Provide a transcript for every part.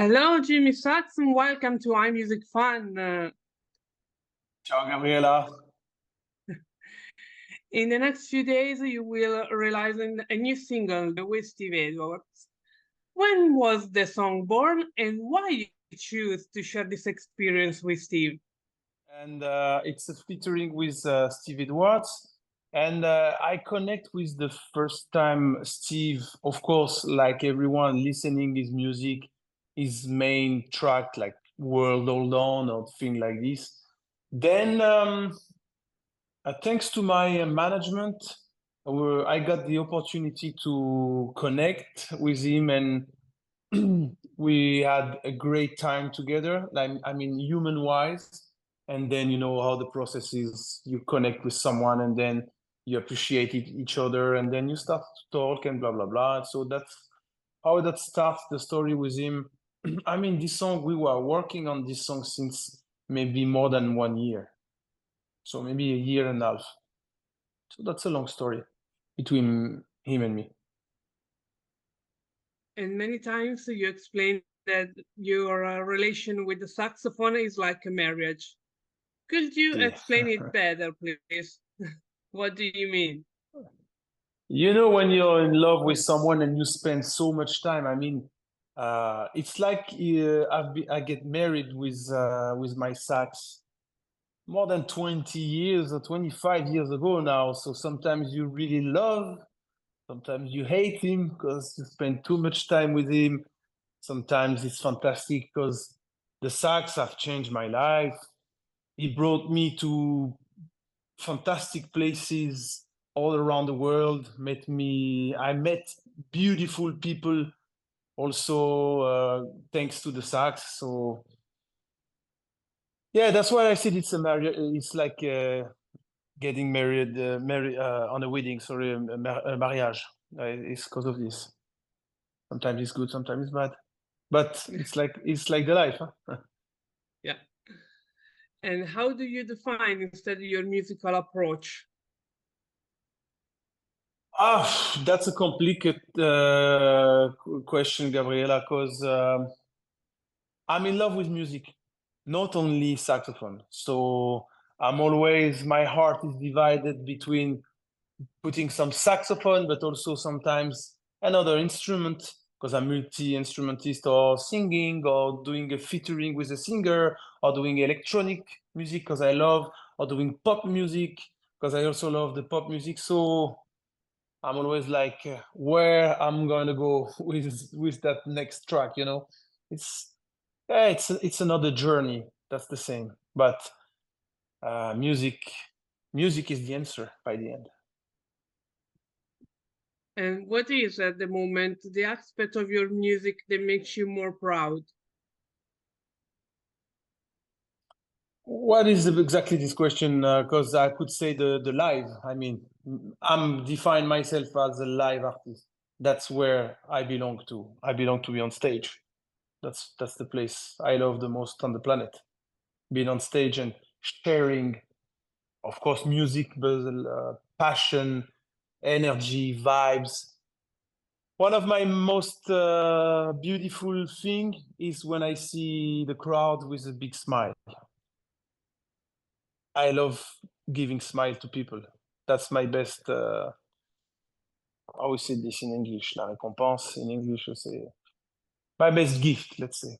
Hello, Jimmy Sachs, and welcome to IMusicFun. Ciao Gabriela. In the next few days, you will release a new single with Steve Edwards. When was the song born, and why you choose to share this experience with Steve? And it's a featuring with Steve Edwards. And I connect with the first time Steve, of course, like everyone listening his music, his main track, like World Hold On or thing like this. Then, thanks to my management, I got the opportunity to connect with him, and we had a great time together. I mean, human-wise. And then you know how the process is. You connect with someone, and then you appreciate each other, and then you start to talk and blah blah blah. So that's how that starts the story with him. I mean, this song, we were working on this song since maybe more than 1 year, so maybe a year and a half. So that's a long story between him and me. And many times you explain that your relation with the saxophone is like a marriage. Could you Yeah. explain it better, please? What do you mean? You know, when you're in love with someone and you spend so much time, I mean, it's like I get married with my sax more than 20 years or 25 years ago now. So sometimes you really love, sometimes you hate him because you spend too much time with him. Sometimes it's fantastic because the sax have changed my life. He brought me to fantastic places all around the world. I met beautiful people also thanks to the sax. So yeah, that's why I said it's a marriage. It's like getting married on a wedding. Sorry, a mariage. It's because of this. Sometimes it's good, sometimes it's bad, but it's like the life, huh? Yeah. And how do you define instead your musical approach? That's a complicated question, Gabriela, because I'm in love with music, not only saxophone. So my heart is divided between putting some saxophone, but also sometimes another instrument, because I'm multi-instrumentist, or singing, or doing a featuring with a singer, or doing electronic music because I love, or doing pop music because I also love the pop music. So I'm always like where I'm gonna go with that next track, you know. It's it's another journey. That's the same, but music is the answer by the end. And what is at the moment the aspect of your music that makes you more proud? What is exactly this question? Because I could say the live. I mean, I'm define myself as a live artist. That's where I belong to. I belong to be on stage. That's the place I love the most on the planet. Being on stage and sharing, of course, music, but passion, energy, vibes. One of my most beautiful thing is when I see the crowd with a big smile. I love giving smile to people. That's my best. How we say this in English? La récompense in English, we say my best gift. Let's say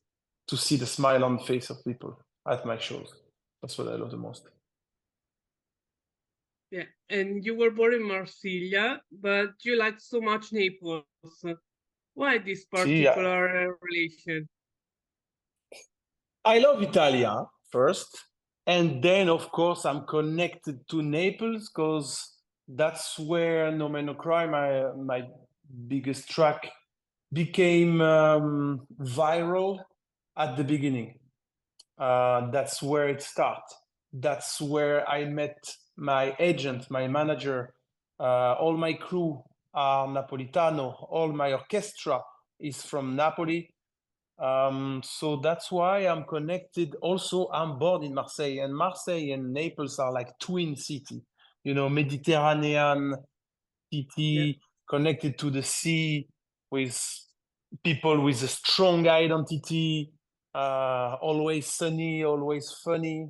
to see the smile on the face of people at my shows. That's what I love the most. Yeah, and you were born in Marsiglia, but you like so much Naples. Why this See, particular relation? I love Italia first, and then of course I'm connected to Naples because that's where No Man No Cry, my biggest track, became viral at the beginning. That's where it started. That's where I met my agent, my manager. All my crew are Napolitano. All my orchestra is from Napoli. So that's why I'm connected. Also, I'm born in Marseille, and Marseille and Naples are like twin city. You know, Mediterranean city, Yeah. connected to the sea with people with a strong identity, always sunny, always funny.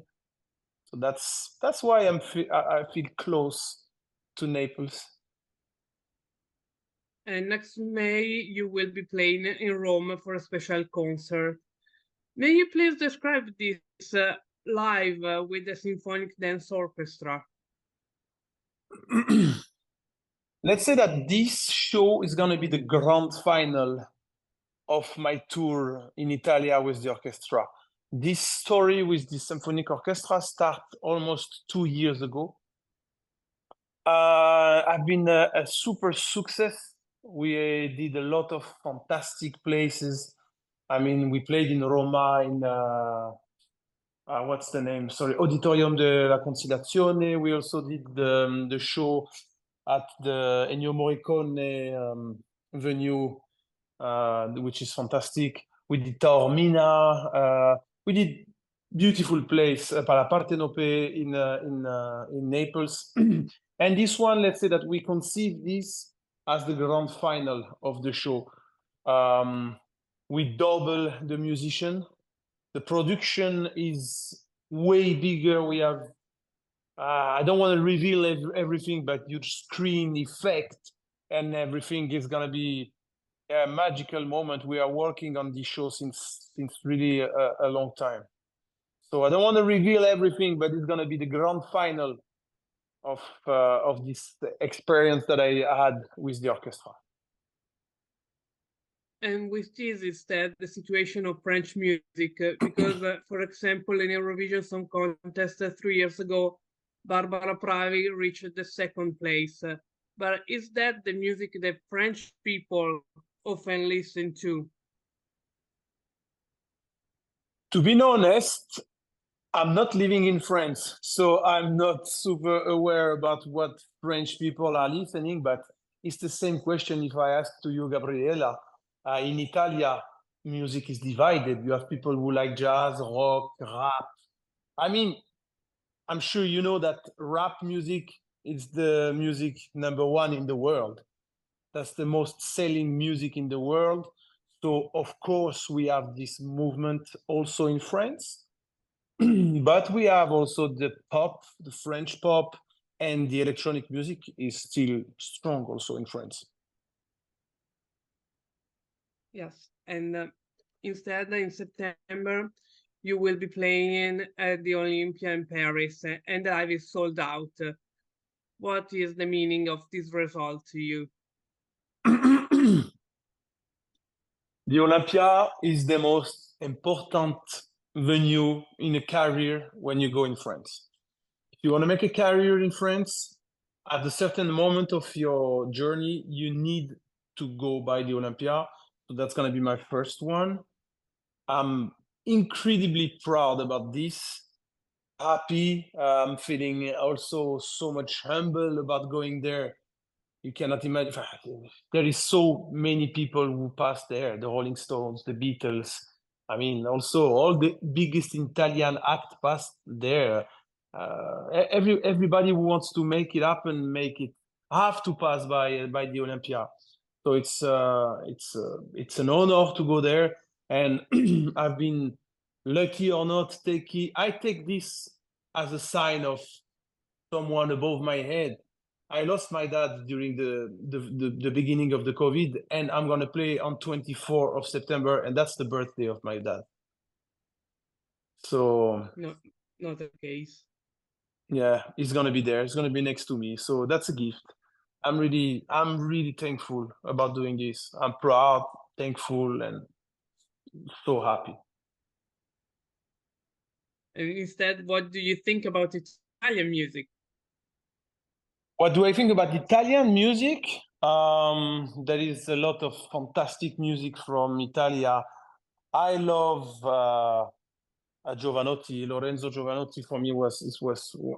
So that's why I feel close to Naples. And next May, you will be playing in Rome for a special concert. May you please describe this live with the Symphonic Dance Orchestra? Let's say that this show is going to be the grand final of my tour in Italia with the orchestra. This story with the symphonic orchestra started almost 2 years ago. I've been a super success. We did a lot of fantastic places. I mean, we played in Roma in what's the name? Sorry, Auditorium de la Conciliazione. We also did the show at the Ennio Morricone venue, which is fantastic. We did Taormina. We did beautiful place, la Partenope in Naples. And this one, let's say that we conceive this as the grand final of the show. We double the musician. The production is way bigger. We have, I don't want to reveal everything, but huge screen effect and everything is going to be a magical moment. We are working on this show since really a long time. So I don't want to reveal everything, but it's going to be the grand final of this experience that I had with the orchestra. And with this instead, the situation of French music, because, for example, in Eurovision Song Contest 3 years ago, Barbara Pravi reached the second place. But is that the music that French people often listen to? To be honest, I'm not living in France, so I'm not super aware about what French people are listening, but it's the same question if I ask to you, Gabriela. In Italia, music is divided. You have people who like jazz, rock, rap. I mean, I'm sure you know that rap music is the music #1 in the world. That's the most selling music in the world. So, of course, we have this movement also in France. But we have also the pop, the French pop, and the electronic music is still strong also in France. Yes, and instead, in September, you will be playing at the Olympia in Paris, and the live is sold out. What is the meaning of this result to you? The Olympia is the most important venue in a career when you go in France. If you want to make a career in France, at a certain moment of your journey, you need to go by the Olympia. So that's going to be my first one. I'm incredibly proud about this. Happy. I'm feeling also so much humble about going there. You cannot imagine. There is so many people who passed there. The Rolling Stones, the Beatles. I mean, also all the biggest Italian act passed there. Everybody who wants to make it happen, make it have to pass by the Olympia. So it's an honor to go there, and I've been lucky or not. I take this as a sign of someone above my head. I lost my dad during the beginning of the COVID, and I'm gonna play on 24th of September, and that's the birthday of my dad. So No, not the case. yeah, he's gonna be there. He's gonna be next to me. So that's a gift. I'm really thankful about doing this. I'm proud, thankful, and so happy. And instead, what do you think about Italian music? What do I think about Italian music? There is a lot of fantastic music from Italia. I love Giovanotti. Lorenzo Giovanotti for me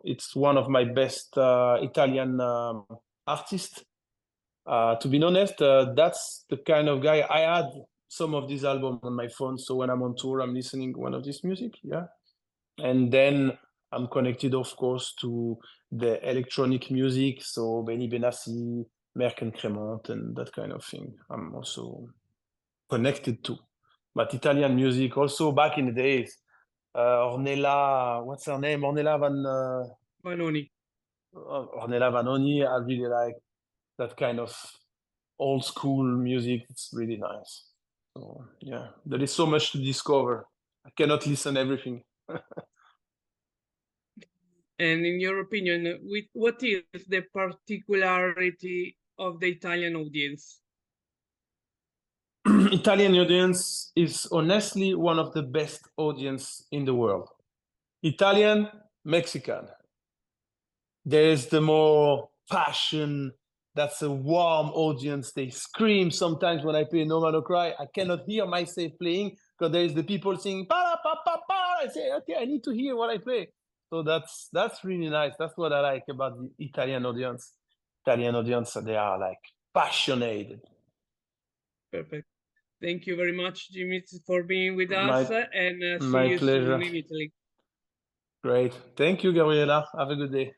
it's one of my best Italian artists. To be honest, that's the kind of guy. I had some of these albums on my phone, so when I'm on tour, I'm listening one of this music. Yeah, and then I'm connected, of course, to the electronic music, so Benny Benassi, Merck and Cremont, and that kind of thing. I'm also connected to. But Italian music also back in the days, Ornella, what's her name? Vanoni. Ornella Vanoni, I really like that kind of old school music. It's really nice. So yeah, there is so much to discover. I cannot listen everything. And in your opinion, what is the particularity of the Italian audience? Italian audience is honestly one of the best audience in the world. Italian, Mexican. There's the more passion. That's a warm audience. They scream sometimes when I play No Man No Cry. I cannot hear myself playing because there's the people singing pa pa pa pa. I say, okay, I need to hear what I play. So that's really nice. That's what I like about the Italian audience. Italian audience, they are like passionate. Perfect. Thank you very much, Jimmy, for being with us, and see my you pleasure. soon in Italy. Great. Thank you, Gabriela. Have a good day.